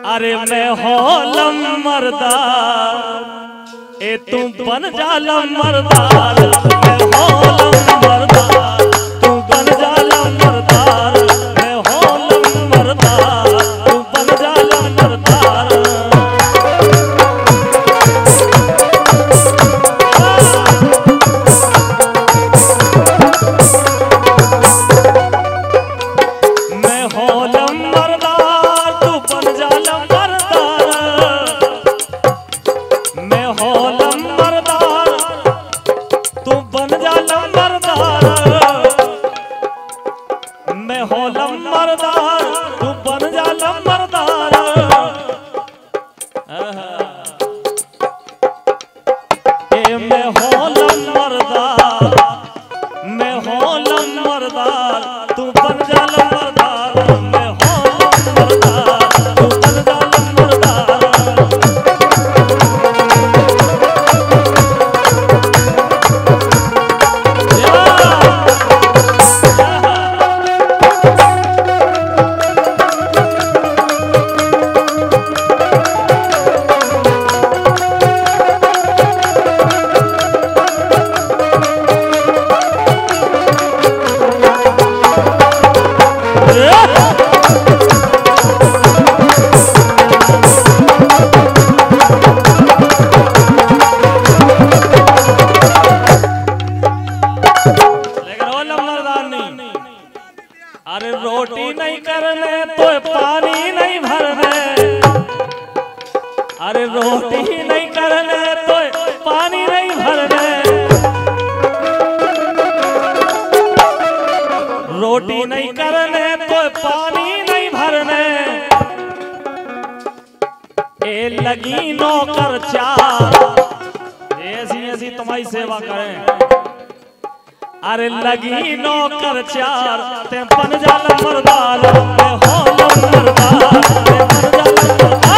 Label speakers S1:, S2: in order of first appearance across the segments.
S1: अरे मैं होलम मर्दार ए तू बन जाला मर्दार, मैं होलम मर्दार तू बन जाला मर्दार, मैं होलम मर्दार तू बन जाला मर्दार। मैं होलम मर्दार तू बन जाला मर्दार, मैं होलम मर्दार तू बन जाला मर्दार, मैं होलम मर्दार तू बन जाला मर्दार। ए मैं होलम मर्दार, मैं होलम मर्दार तू बन जाला मर्दार, मैं होलम मर्दार तू बन जाला मर्दार। अरे रोटी नहीं करने तो पानी नहीं भरने, अरे रोटी नहीं करने तो पानी नहीं भरने, रोटी नहीं करने तो पानी नहीं भरने। ए लगी नौकर चार, ऐसी ऐसी तुम्हारी सेवा करें। अरे लगी नौकर चार ते बन जाला मर्दार, मैं होलम मर्दार ते बन जाला मर्दार।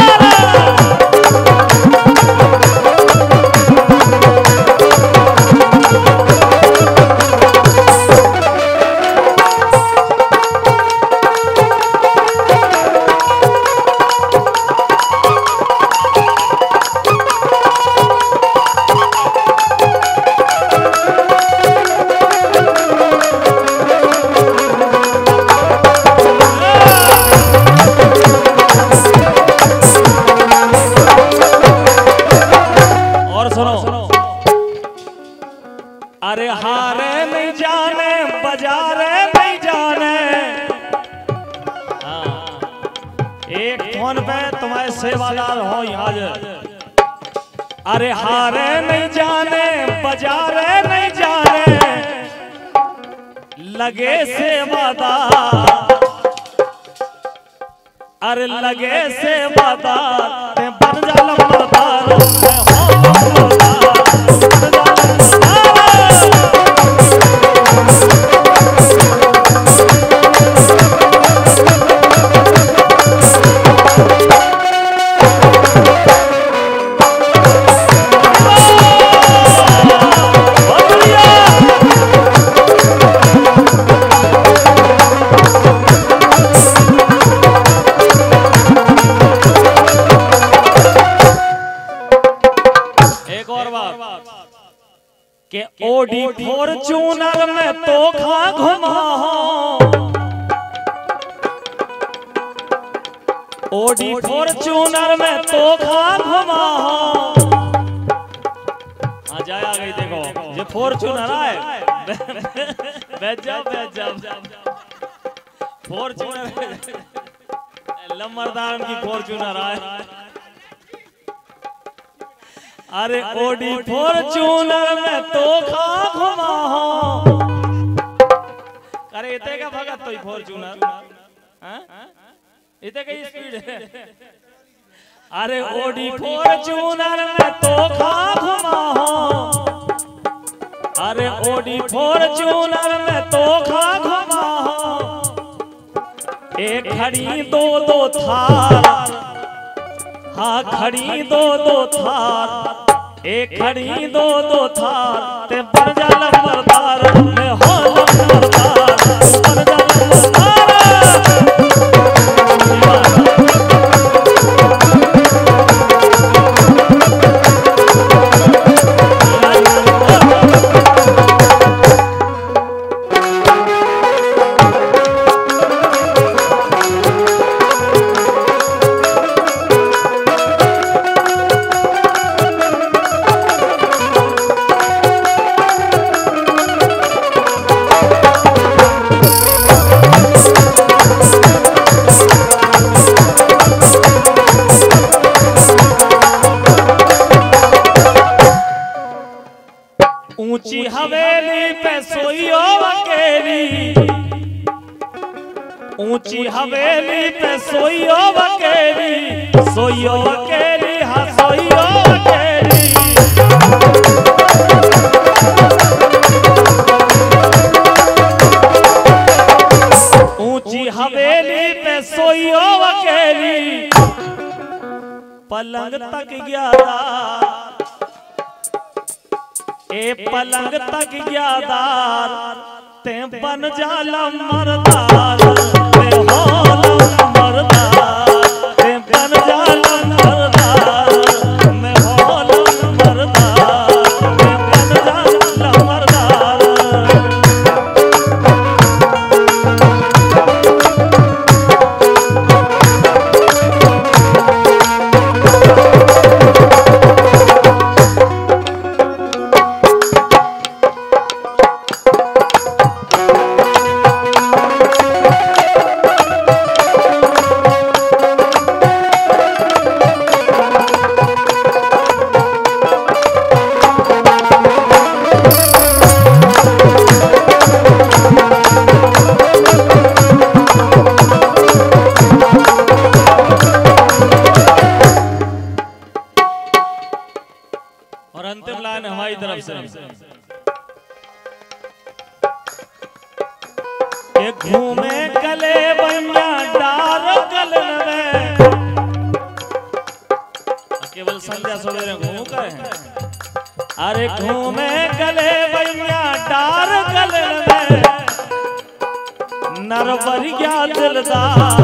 S1: अरे हारे नहीं जाने बाजारे नहीं जाने, एक फोन पे तुम्हारे सेवादार हो यहाँ। अरे हारे नहीं जाने बाजारे नहीं जाने, लगे सेवादार, अरे लगे सेवादार ते बन जाला मर्दार, मैं होलम मर्दार बन जाला के ओडी फॉर्च्यूनर में तो खा घुमा, ओडी फॉर्च्यूनर में तो खा घुमा। हाँ जाए आ गई, देखो ये फॉर्च्यूनर है, बैठ जाओ बैठ जाओ। फॉर्च्यूनर लम्बरदार की फॉर्च्यूनर है। अरे ओडी फॉर्च्यूनर में तो खा घुमा हो, अरे इतने का भगत तो फॉर्च्यूनर, इतने का स्पीड है। अरे ओडी फॉर्च्यूनर में तो खा घुमा हो, अरे ओडी फॉर्च्यूनर में तो खा घुमा हो। एक खड़ी दो दो थार, हाँ खड़ी दो दो थार, एक खड़ी दो दो थार ते बन जाला मर्दार, मैं होलम मर्दार बन जाला मर्दार। ऊंची हवेली पे सोइयो अकेली हाँ सोइयो अकेली। ऊंची हवेली पे सोइयो अकेली पलंग तक ग्यादार ए पलंग तक ग्यादार ते बन जाला मरदार ते होला मरदार ते बन जाला मरदार मैं होला मरदार ते बन जाला मरदार। और अंतिम लाइन हमारी तरफ से कि घूमे गले बनिया डार गलन में केवल संध्या सवेरे घूम कर हैं। अरे घूमे गले बनिया डार गलन में नरवर गया दिलदार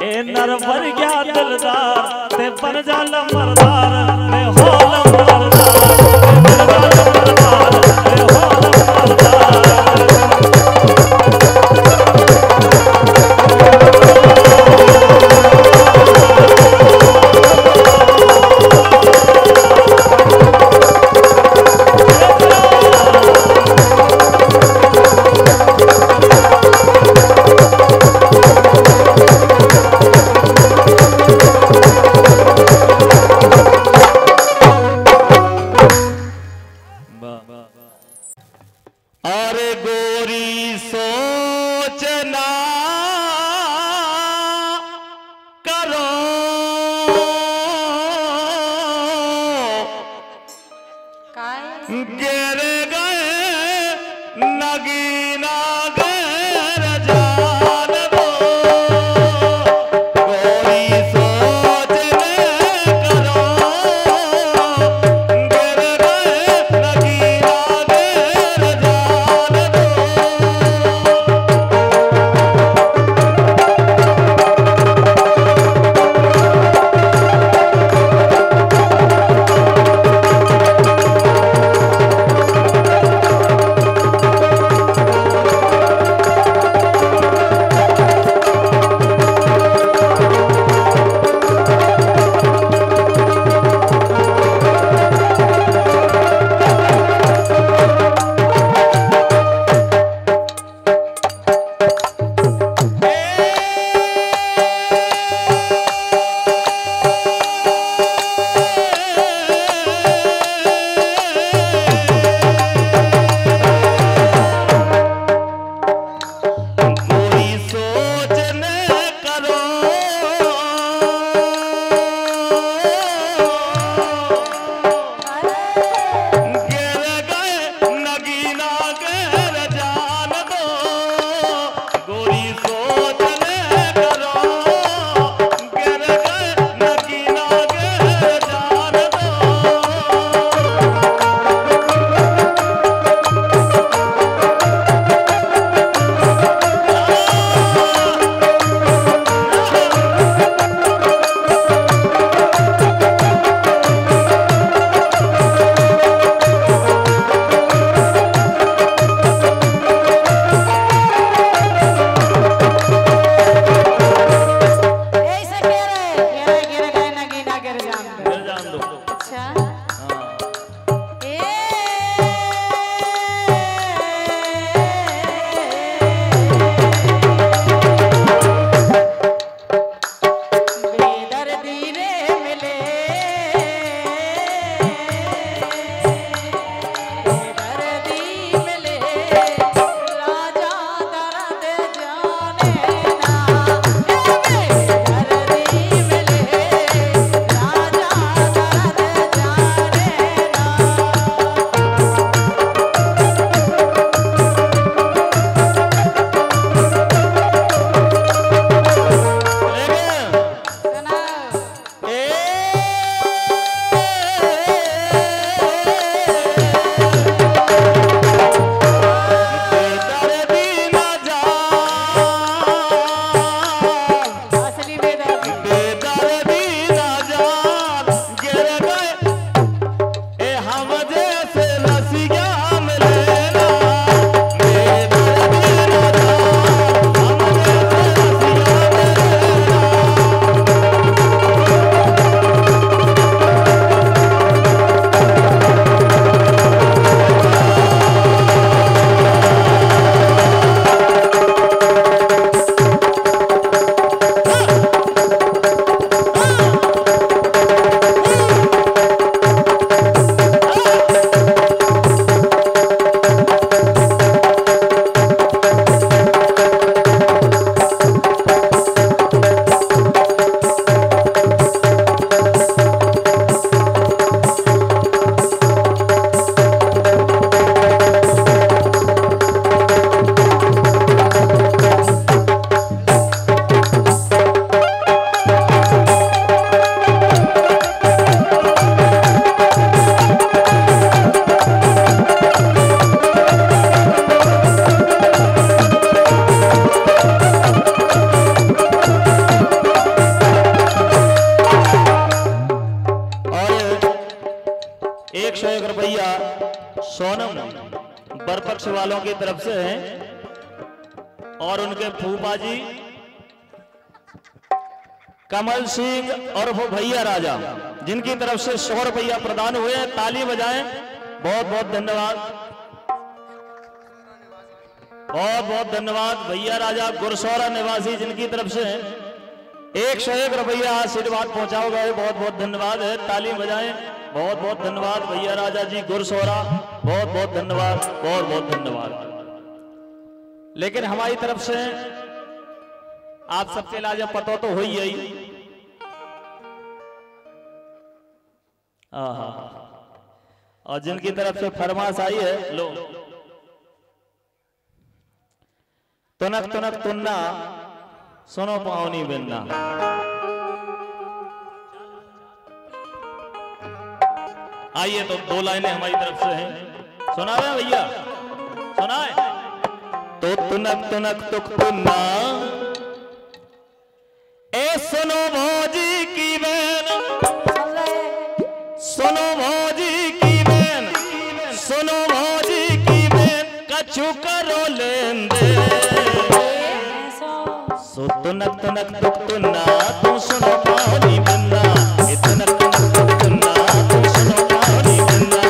S1: ए नरवर गया दिलदार ते बन जाला मरदार मैं होला मरदार ते बन जाला मरदार मैं होला मरदार। अरे गोरी सोचना करो गिर गए नगीना गैर जान दो गोरी सोचने करो गिर गए नगीना गैर जान दो। पक्ष वालों की तरफ से हैं और उनके फूफा जी कमल सिंह और वो भैया राजा जिनकी तरफ से 100 रुपया प्रदान हुए हैं। ताली बजाएं। बहुत बहुत धन्यवाद, बहुत बहुत धन्यवाद। भैया राजा गुरसौरा निवासी जिनकी तरफ से 101 रुपया आशीर्वाद पहुंचाओ गए, बहुत बहुत धन्यवाद है। ताली बजाएं। बहुत बहुत धन्यवाद भैया राजा जी गुरसौरा, बहुत बहुत धन्यवाद, बहुत बहुत धन्यवाद। लेकिन हमारी तरफ से आप सबके लाजा पतो तो हो ही। और जिनकी तरफ से फरमाश आई है, लो तुनक तुनक तुन्ना सुनो पाओनी बिन्ना। आइए तो 2 लाइनें हमारी तरफ से हैं, सुना रहे भैया, सुनाए। तो तुनक तुनक तुक तुन्ना ए सुनो भौजी की बहन, सुनो भौजी की बहन, सुनो भौजी की बहन कछु करो लेन दे। सो तुनक तुनक तुक तुन्ना तुम सुनो पानी बन्ना, ए तुनक तुनक तुक तुन्ना तुम सुनो पानी बन्ना।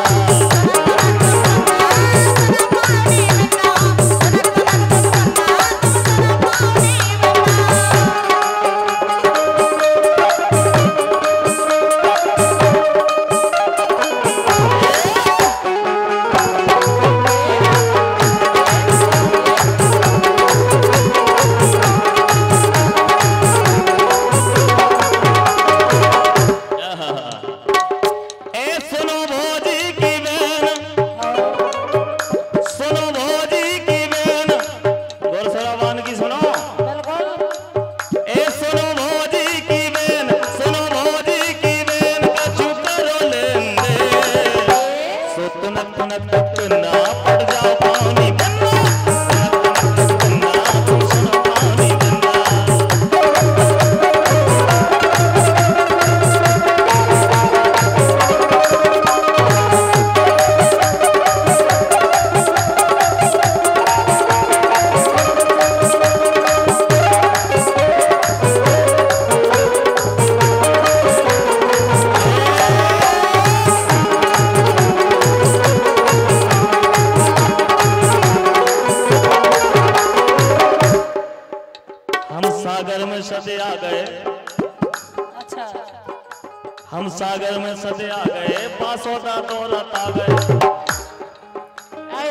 S1: हम सागर में सदे आ गए, पासोदा दौलत आ गए।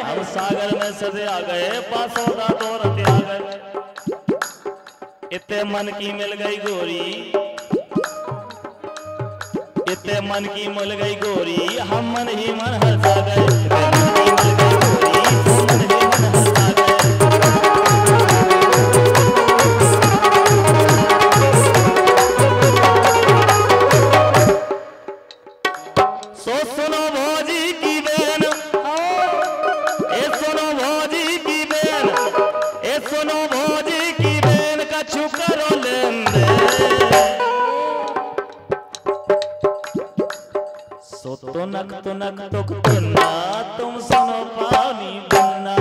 S1: हम सागर में सदे आ गए, पासोदा दौलत आ गए। इतने मन की मिल गई गोरी, इतने मन की मिल गई गोरी, हम मन ही मन हंसा गए। मन की मिल गई गोरी, हम मन ही मन हंसा गए। सुनो भौजी की बहन, ए सुनो भौजी की बहन, ए सुनो भौजी की बहन कछु करो लेन दे। सो तुनक तुनक तुक तुन्ना तुम सुनो पानी बन्ना।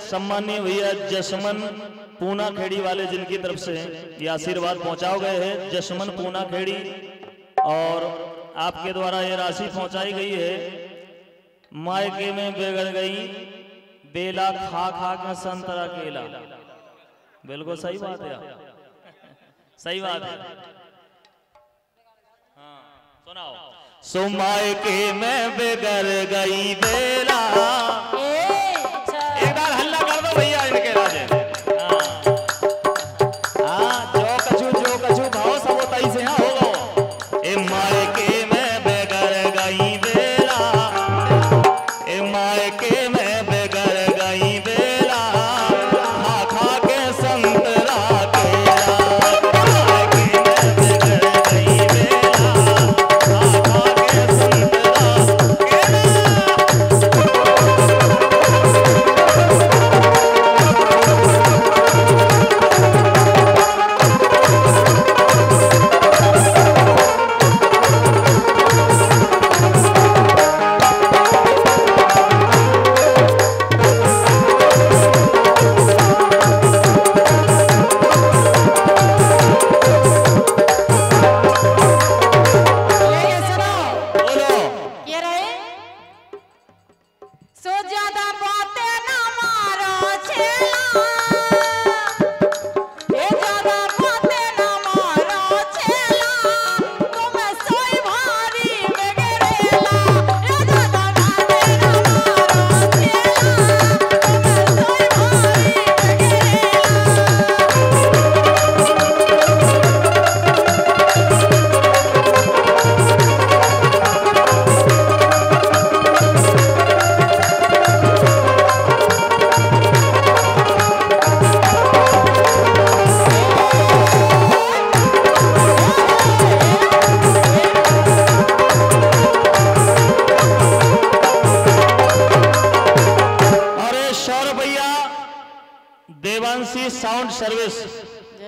S1: सम्मानीय भैया जसमन पूना खेड़ी वाले जिनकी तरफ से ये आशीर्वाद पहुंचाओ गए हैं, जसमन पूना खेड़ी, और आपके द्वारा ये राशि पहुंचाई गई है। मायके में बिगड़ गई बेला, खा खा के संतरा केला। बिल्कुल सही बात है, सही बात है। हाँ, सुनाओ। सो मायके में बिगड़ गई बेला, हल्ला कर दो भैया इनके राजे। जो कछु भाव सब तई से होगा। ए मायके में बिगड़ गई बेला, ए मायके में बिगड़ गई बेला, खा खा के संतरा केला। मायके में बिगड़ गई बेला, खा खा के संतरा केला।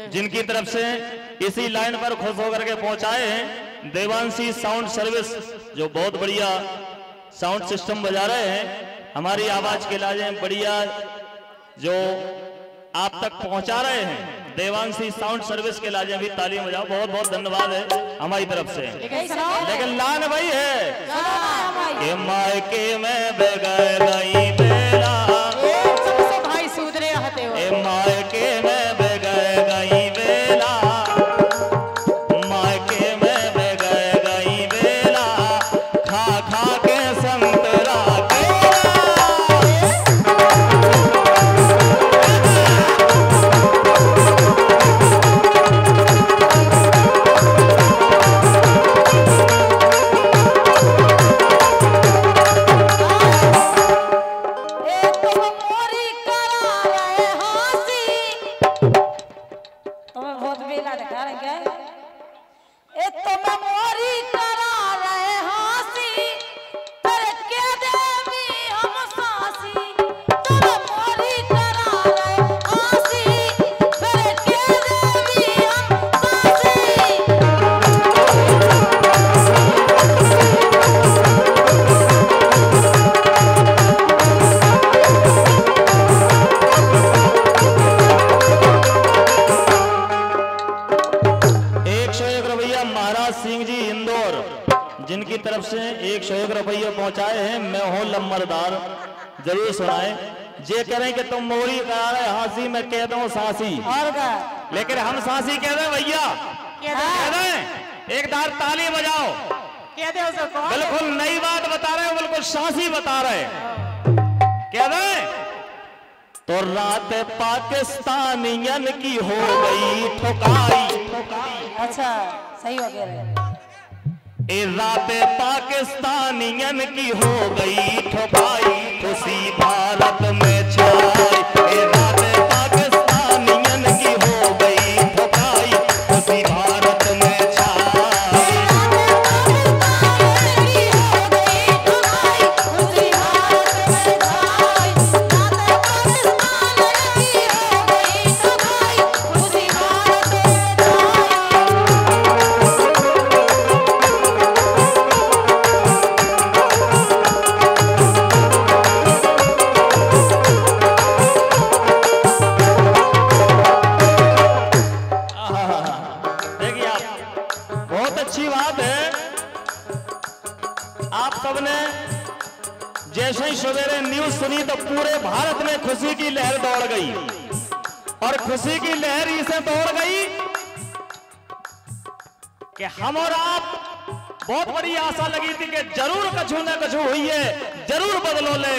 S1: जिनकी तरफ से इसी लाइन पर खुश होकर के पहुंचाए हैं देवांशी साउंड सर्विस, जो बहुत बढ़िया साउंड सिस्टम बजा रहे हैं। हमारी आवाज के लाजे बढ़िया जो आप तक पहुंचा रहे हैं, देवांशी साउंड सर्विस के लाजे भी ताली बजाओ, बहुत बहुत धन्यवाद है हमारी तरफ से। लेकिन लान भाई है कि मायके में बगैर नहीं बेला,
S2: भाई सुधरे हते हो
S1: मायके में बगैर नहीं बेला, मायके में बगैर नहीं बेला, खा खा के संतरा जिनकी तरफ से 101 रुपये पहुंचाए हैं। मैं हूं लम्बरदार, जरूर सुनाए। जे करें कि तुम मोरी करा रहे हांसी, मैं कह दूं सासी,
S2: और का
S1: लेकिन हम सासी कह रहे भैया, कह रहे एक दार ताली बजाओ,
S2: कह दे उसको कौन?
S1: बिल्कुल नई बात बता रहे हो, बिल्कुल सासी बता रहे, कह रहे तो रात पाकिस्तानियन की हो गई ठुकाई।
S2: अच्छा सही हो गया।
S1: ए रात पाकिस्तानियन की हो गई ठुकाई, खुशी भारत में छाई। ए रात पाकिस्तानियन की हो गई ठुकाई, खुशी भारत में जैसे ही सवेरे न्यूज सुनी तो पूरे भारत में खुशी की लहर दौड़ गई, और खुशी की लहर इसे दौड़ गई कि हम और आप बहुत बड़ी आशा लगी थी कि जरूर कछु न कछु हुई है, जरूर बदलो ले।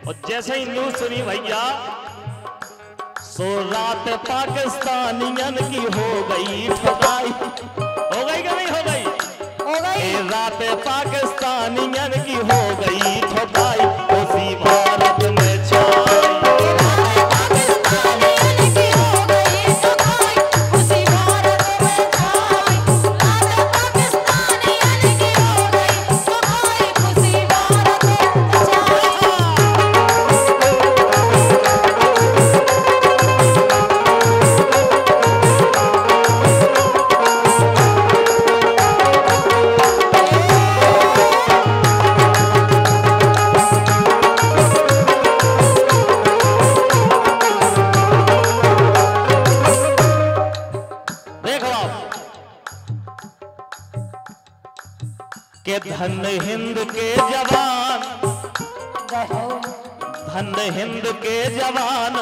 S1: और जैसे ही न्यूज सुनी भैया, सो रात पाकिस्तानियन की हो गई ठुकाई। हो गई कि नहीं हो गई? रात पाकिस्तानियन की हो गई ठुकाई, उसी भारत में छाई। के धन हिंद के जवान, धन हिंद के जवान,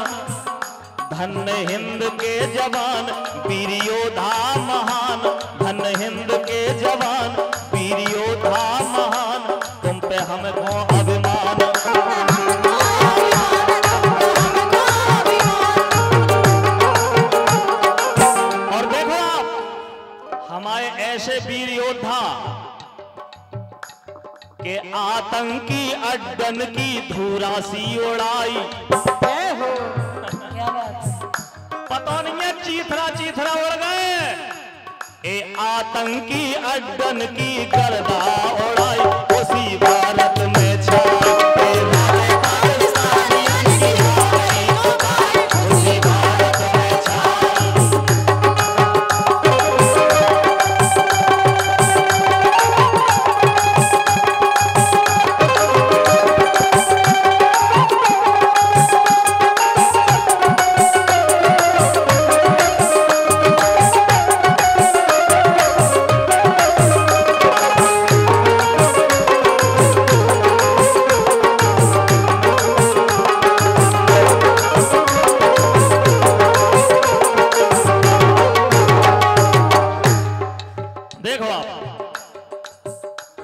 S1: धन हिंद के जवान, वीर योद्धा महान, धन हिंद के जवान, वीर योद्धा महान, तुम पे हमको अभिमान। और देखो आप, हमारे ऐसे वीर योद्धा के आतंकी अड्डन की धूरासी उड़ाई। पता नहीं है चीथरा चीथरा उड़ गए, ए आतंकी अड्डन की गर्दा उड़ाई, उसी भारत में छाई।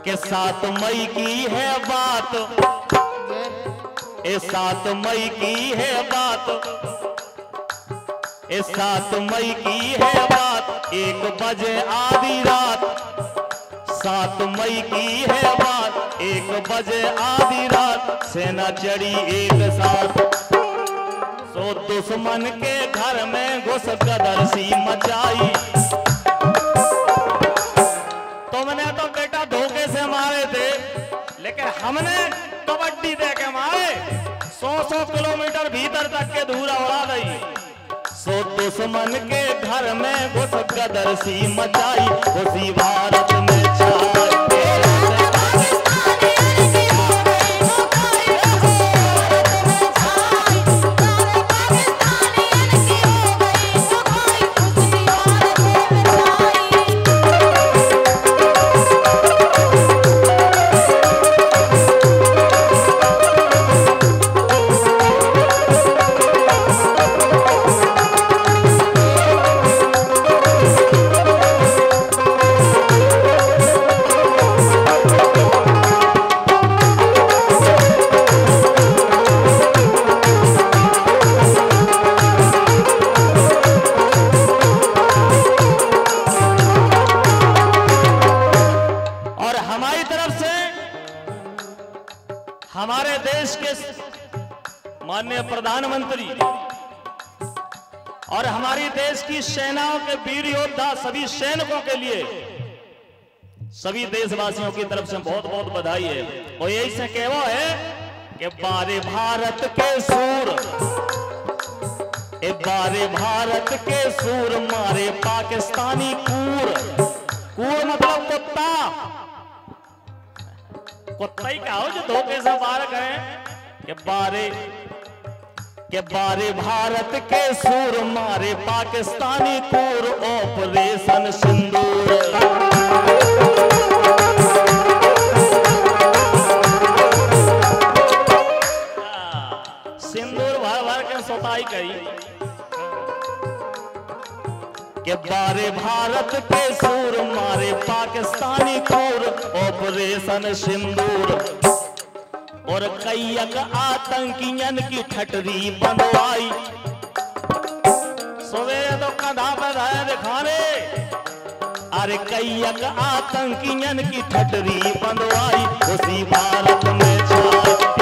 S1: के 7 मई की है बात, 7 मई की है बात, 7 मई की है बात, 1 बजे आधी रात, 7 मई की है बात, 1 बजे आधी रात, सेना चढ़ी एक साथ, सो दुश्मन के घर में घुस गदर सी मचाई। तुमने तो बेटा धोखे से मारे थे, लेकिन हमने कबड्डी दे के मारे, 100 किलोमीटर भीतर तक के धूरा उड़ा दी। सो दुश्मन के घर में घुस गदर सी मचाई, उसी भारत में छाई। हमारे देश के माननीय प्रधानमंत्री और हमारी देश की सेनाओं के वीर योद्धा सभी सैनिकों के लिए सभी देशवासियों की तरफ से बहुत बहुत बधाई है। और यही से कहवा है कि बारे भारत के सूर, बारे भारत के सूर, मारे पाकिस्तानी कूर। कूर मतलब कुत्ता, कुत्ता ही कहो जो धोखे से मार गए। के बारे भारत के सूर, मारे पाकिस्तानी कूर, ऑपरेशन सिंदूर। सिंदूर भर भर के सोताई करी के बारे भारत के सूर, मारे पाकिस्तानी कूर, ऑपरेशन सिंदूर। और कईयक आतंकियन की ठटरी बंधवाई, सवेरे तो कंधा पे धाया दिखाने। अरे कईयक आतंकियन की ठटरी बंधवाई, उसी भारत में छाई।